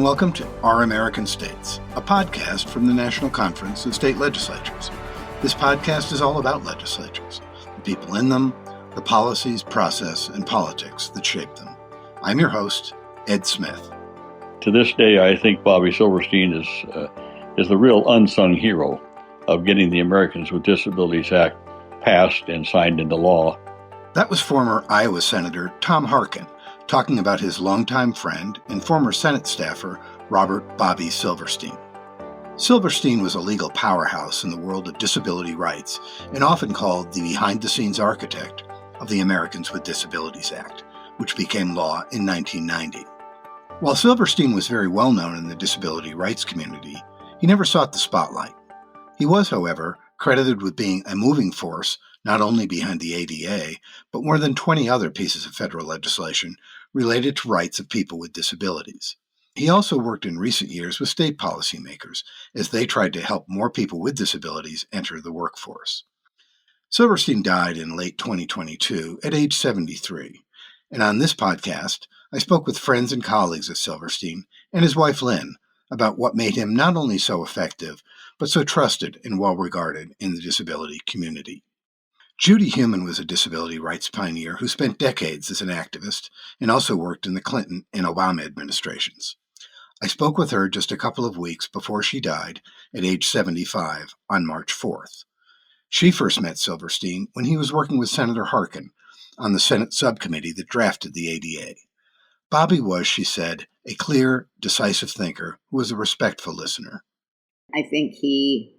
welcome to Our American States, a podcast from the National Conference of State Legislatures. This podcast is all about legislatures, the people in them, the policies, process, and politics that shape them. I'm your host, Ed Smith. To this day, I think Bobby Silverstein is the real unsung hero of getting the Americans with Disabilities Act passed and signed into law. That was former Iowa Senator Tom Harkin talking about his longtime friend and former Senate staffer, Robert Bobby Silverstein. Silverstein was a legal powerhouse in the world of disability rights and often called the behind-the-scenes architect of the Americans with Disabilities Act, which became law in 1990. While Silverstein was very well known in the disability rights community, he never sought the spotlight. He was, however, credited with being a moving force not only behind the ADA, but more than 20 other pieces of federal legislation related to rights of people with disabilities. He also worked in recent years with state policymakers as they tried to help more people with disabilities enter the workforce. Silverstein died in late 2022 at age 73, and on this podcast, I spoke with friends and colleagues of Silverstein and his wife Lynn about what made him not only so effective, but so trusted and well-regarded in the disability community. Judy Heumann was a disability rights pioneer who spent decades as an activist and also worked in the Clinton and Obama administrations. I spoke with her just a couple of weeks before she died at age 75 on March 4th. She first met Silverstein when he was working with Senator Harkin on the Senate subcommittee that drafted the ADA. Bobby was, she said, a clear, decisive thinker who was a respectful listener. I think he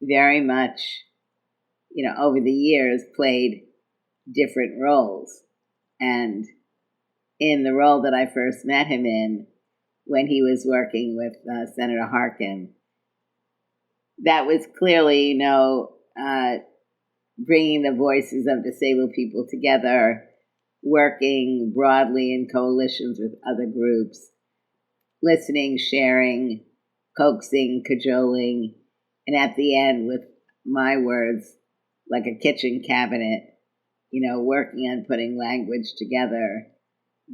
very much, over the years played different roles. And in the role that I first met him in, when he was working with Senator Harkin, that was clearly, bringing the voices of disabled people together, working broadly in coalitions with other groups, listening, sharing, coaxing, cajoling, and at the end, with my words, like a kitchen cabinet, working on putting language together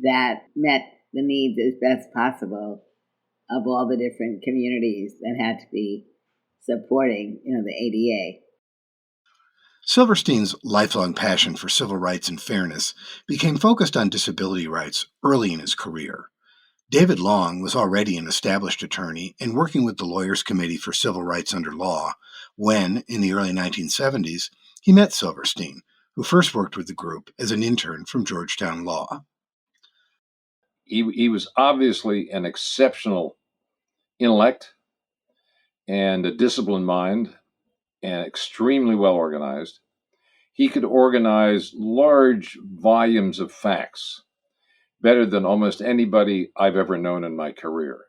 that met the needs as best possible of all the different communities that had to be supporting, the ADA. Silverstein's lifelong passion for civil rights and fairness became focused on disability rights early in his career. David Long was already an established attorney and working with the Lawyers Committee for Civil Rights Under Law when, in the early 1970s, he met Silverstein, who first worked with the group as an intern from Georgetown Law. He was obviously an exceptional intellect and a disciplined mind and extremely well organized. He could organize large volumes of facts better than almost anybody I've ever known in my career.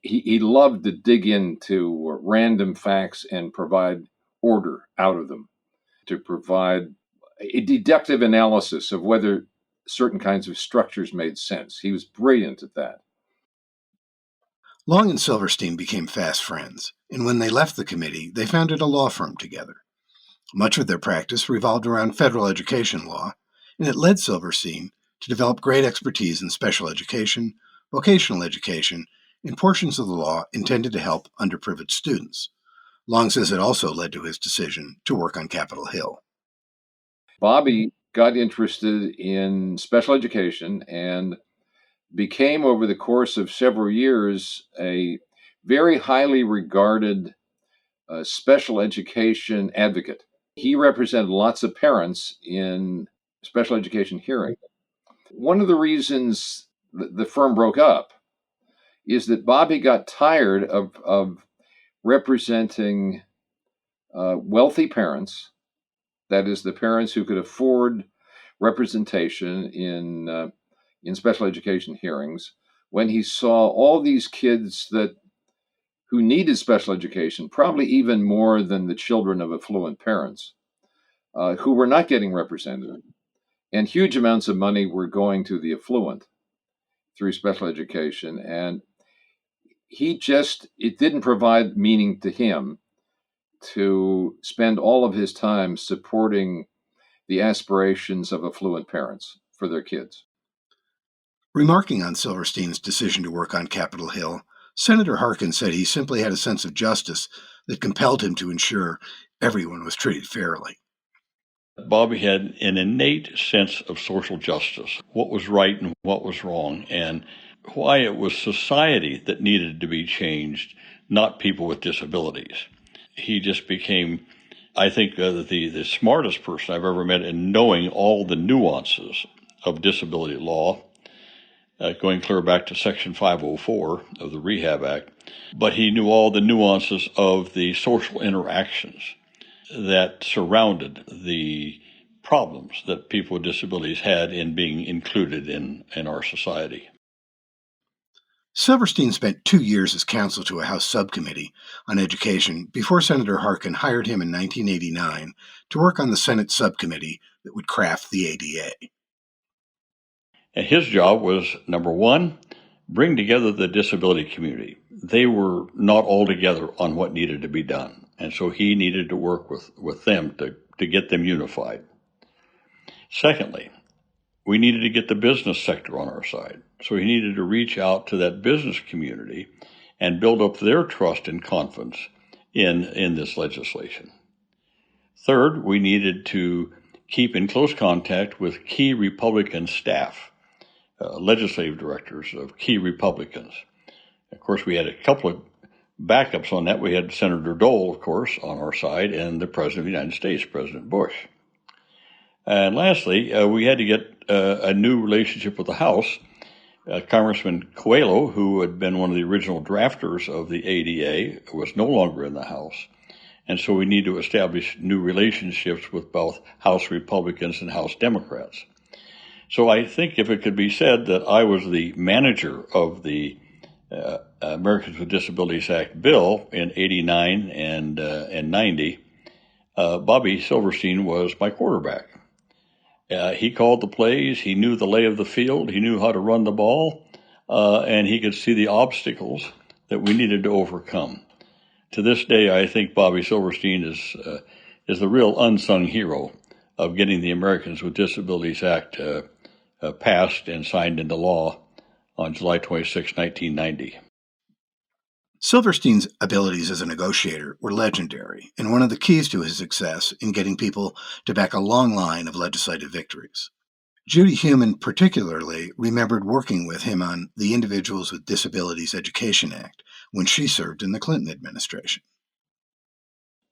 He loved to dig into random facts and provide order out of them, to provide a deductive analysis of whether certain kinds of structures made sense. He was brilliant at that. Long and Silverstein became fast friends, and when they left the committee, they founded a law firm together. Much of their practice revolved around federal education law, and it led Silverstein to develop great expertise in special education, vocational education, and portions of the law intended to help underprivileged students. Long says it also led to his decision to work on Capitol Hill. Bobby got interested in special education and became, over the course of several years, a very highly regarded special education advocate. He represented lots of parents in special education hearings. One of the reasons the firm broke up is that Bobby got tired of representing wealthy parents, that is, the parents who could afford representation in special education hearings, when he saw all these kids who needed special education, probably even more than the children of affluent parents, who were not getting represented. And huge amounts of money were going to the affluent through special education. And it didn't provide meaning to him to spend all of his time supporting the aspirations of affluent parents for their kids. Remarking on Silverstein's decision to work on Capitol Hill, Senator Harkin said he simply had a sense of justice that compelled him to ensure everyone was treated fairly. Bobby had an innate sense of social justice, what was right and what was wrong, and why it was society that needed to be changed, not people with disabilities. He just became, I think, the smartest person I've ever met in knowing all the nuances of disability law, going clear back to Section 504 of the Rehab Act. But he knew all the nuances of the social interactions that surrounded the problems that people with disabilities had in being included in our society. Silverstein spent 2 years as counsel to a House subcommittee on education before Senator Harkin hired him in 1989 to work on the Senate subcommittee that would craft the ADA. And his job was, number one, bring together the disability community. They were not all together on what needed to be done. And so he needed to work with them to get them unified. Secondly, we needed to get the business sector on our side. So he needed to reach out to that business community and build up their trust and confidence in this legislation. Third, we needed to keep in close contact with key Republican staff, legislative directors of key Republicans. Of course, we had a couple of backups on that. We had Senator Dole, of course, on our side, and the President of the United States, President Bush. And lastly, we had to get a new relationship with the House. Congressman Coelho, who had been one of the original drafters of the ADA, was no longer in the House. And so we need to establish new relationships with both House Republicans and House Democrats. So I think if it could be said that I was the manager of the Americans with Disabilities Act bill in 89 and 90, Bobby Silverstein was my quarterback. He called the plays, he knew the lay of the field, he knew how to run the ball, and he could see the obstacles that we needed to overcome. To this day, I think Bobby Silverstein is the real unsung hero of getting the Americans with Disabilities Act passed and signed into law on July 26, 1990. Silverstein's abilities as a negotiator were legendary, and one of the keys to his success in getting people to back a long line of legislative victories. Judy Heumann particularly remembered working with him on the Individuals with Disabilities Education Act when she served in the Clinton administration.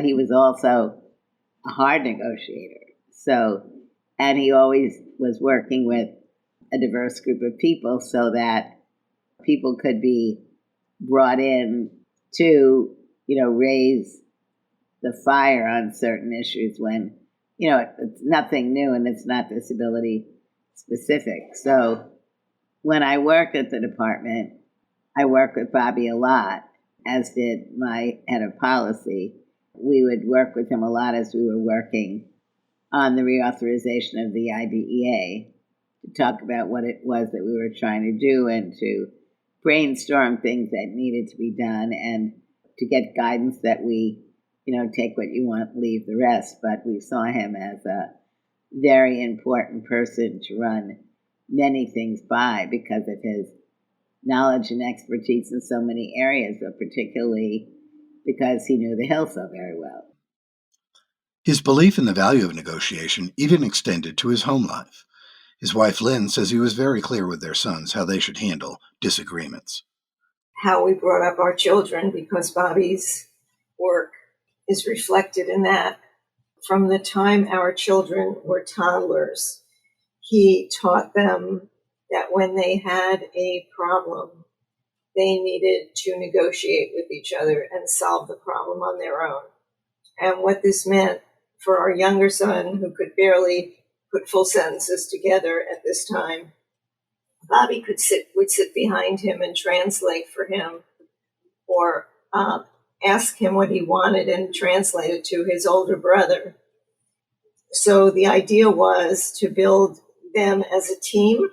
He was also a hard negotiator. And he always was working with a diverse group of people so that people could be brought in to, raise the fire on certain issues when, it's nothing new and it's not disability specific. So when I worked at the department, I worked with Bobby a lot, as did my head of policy. We would work with him a lot as we were working on the reauthorization of the IDEA to talk about what it was that we were trying to do and to brainstorm things that needed to be done and to get guidance that we, take what you want, leave the rest. But we saw him as a very important person to run many things by because of his knowledge and expertise in so many areas, but particularly because he knew the Hill so very well. His belief in the value of negotiation even extended to his home life. His wife, Lynn, says he was very clear with their sons how they should handle disagreements. How we brought up our children, because Bobby's work is reflected in that. From the time our children were toddlers, he taught them that when they had a problem, they needed to negotiate with each other and solve the problem on their own. And what this meant for our younger son, who could barely put full sentences together at this time, Bobby would sit behind him and translate for him, or ask him what he wanted and translate it to his older brother. So the idea was to build them as a team,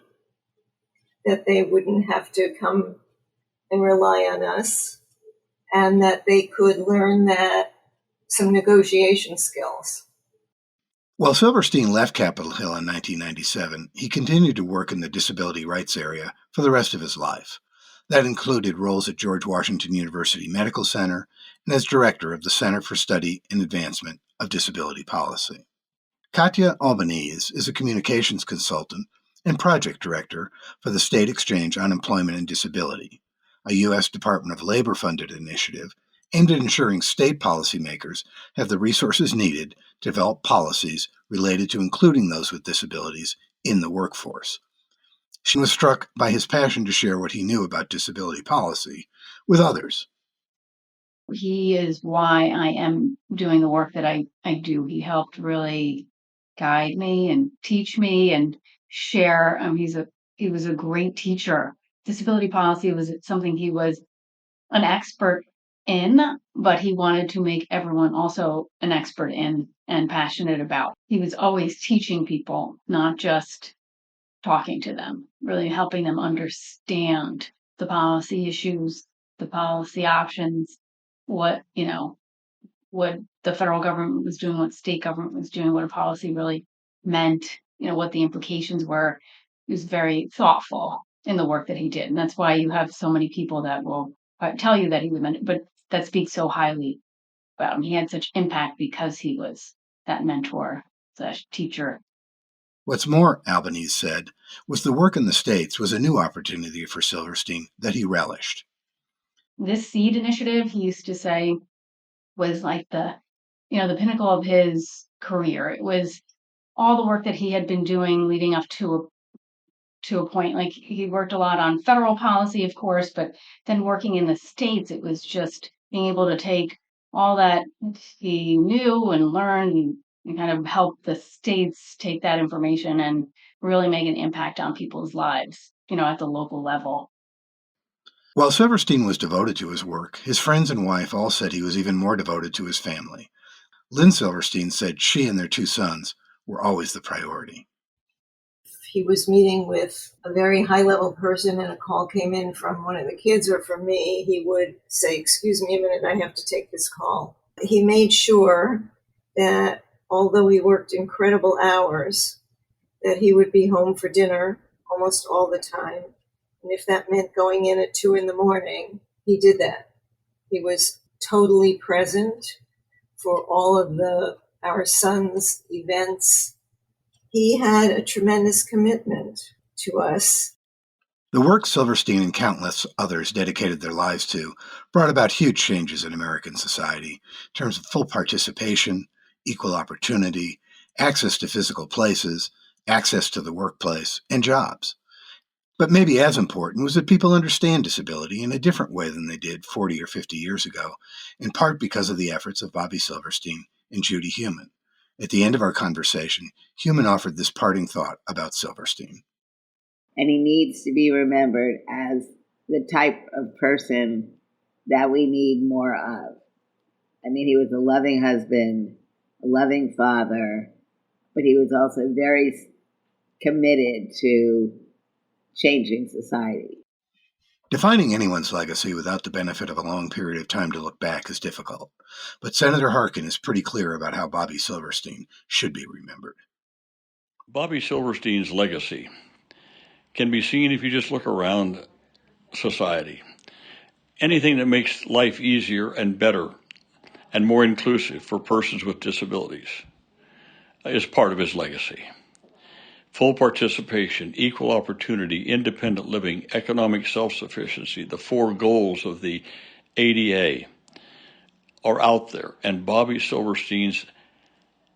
that they wouldn't have to come and rely on us, and that they could learn some negotiation skills. While Silverstein left Capitol Hill in 1997, he continued to work in the disability rights area for the rest of his life. That included roles at George Washington University Medical Center and as director of the Center for Study and Advancement of Disability Policy. Katya Albanese is a communications consultant and project director for the State Exchange on Employment and Disability, a U.S. Department of Labor-funded initiative aimed at ensuring state policymakers have the resources needed to develop policies related to including those with disabilities in the workforce. She was struck by his passion to share what he knew about disability policy with others. He is why I am doing the work that I do. He helped really guide me and teach me and share. He was a great teacher. Disability policy was something he was an expert in, but he wanted to make everyone also an expert in and passionate about. He was always teaching people, not just talking to them, really helping them understand the policy issues, the policy options, what the federal government was doing, what state government was doing, what a policy really meant, what the implications were. He was very thoughtful in the work that he did. And that's why you have so many people that will tell you that he was meant, but that speaks so highly about him. He had such impact because he was that mentor / teacher. What's more, Albanese said, was the work in the States was a new opportunity for Silverstein that he relished. This SEED initiative, he used to say, was like the pinnacle of his career. It was all the work that he had been doing leading up to a point. Like, he worked a lot on federal policy, of course, but then working in the States, it was just being able to take all that he knew and learned and kind of help the states take that information and really make an impact on people's lives, at the local level. While Silverstein was devoted to his work, his friends and wife all said he was even more devoted to his family. Lynn Silverstein said she and their 2 sons were always the priority. He was meeting with a very high-level person and a call came in from one of the kids or from me, he would say, "Excuse me a minute, I have to take this call." He made sure that although he worked incredible hours, that he would be home for dinner almost all the time. And if that meant going in at 2 a.m, he did that. He was totally present for all of our son's events. He had a tremendous commitment to us. The work Silverstein and countless others dedicated their lives to brought about huge changes in American society in terms of full participation, equal opportunity, access to physical places, access to the workplace, and jobs. But maybe as important was that people understand disability in a different way than they did 40 or 50 years ago, in part because of the efforts of Bobby Silverstein and Judy Heumann. At the end of our conversation, Heumann offered this parting thought about Silverstein. And he needs to be remembered as the type of person that we need more of. I mean, he was a loving husband, a loving father, but he was also very committed to changing society. Defining anyone's legacy without the benefit of a long period of time to look back is difficult, but Senator Harkin is pretty clear about how Bobby Silverstein should be remembered. Bobby Silverstein's legacy can be seen if you just look around society. Anything that makes life easier and better and more inclusive for persons with disabilities is part of his legacy. Full participation, equal opportunity, independent living, economic self-sufficiency, the 4 goals of the ADA are out there, and Bobby Silverstein's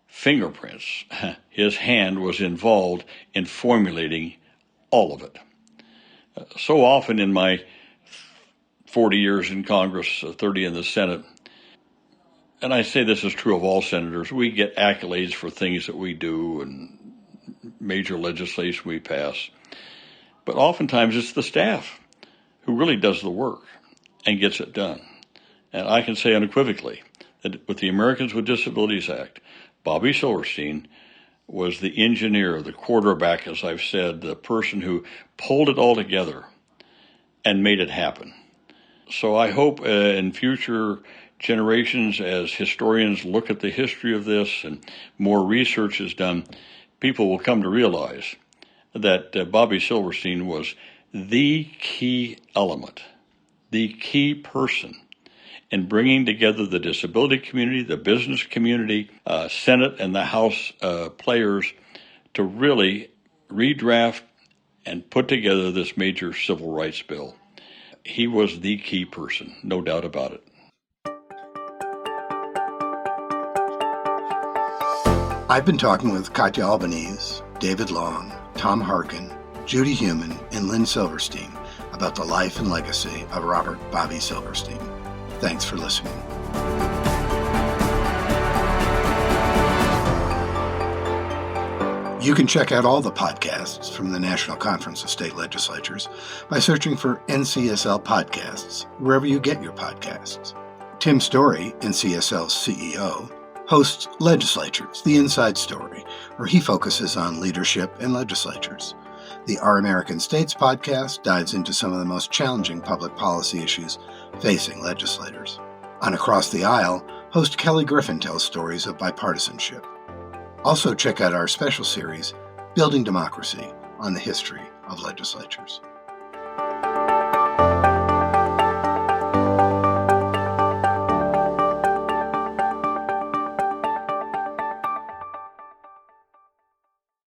fingerprints, his hand was involved in formulating all of it. So often in my 40 years in Congress, 30 in the Senate, and I say this is true of all senators, we get accolades for things that we do and major legislation we pass. But oftentimes it's the staff who really does the work and gets it done. And I can say unequivocally that with the Americans with Disabilities Act, Bobby Silverstein was the engineer, the quarterback, as I've said, the person who pulled it all together and made it happen. So I hope in future generations, as historians look at the history of this and more research is done, people will come to realize that Bobby Silverstein was the key element, the key person in bringing together the disability community, the business community, Senate and the House players to really redraft and put together this major civil rights bill. He was the key person, no doubt about it. I've been talking with Katya Albanese, David Long, Tom Harkin, Judy Heumann, and Lynn Silverstein about the life and legacy of Robert Bobby Silverstein. Thanks for listening. You can check out all the podcasts from the National Conference of State Legislatures by searching for NCSL Podcasts wherever you get your podcasts. Tim Story, NCSL's CEO, hosts Legislatures, The Inside Story, where he focuses on leadership in legislatures. The Our American States podcast dives into some of the most challenging public policy issues facing legislators. On Across the Aisle, host Kelly Griffin tells stories of bipartisanship. Also check out our special series, Building Democracy, on the history of legislatures.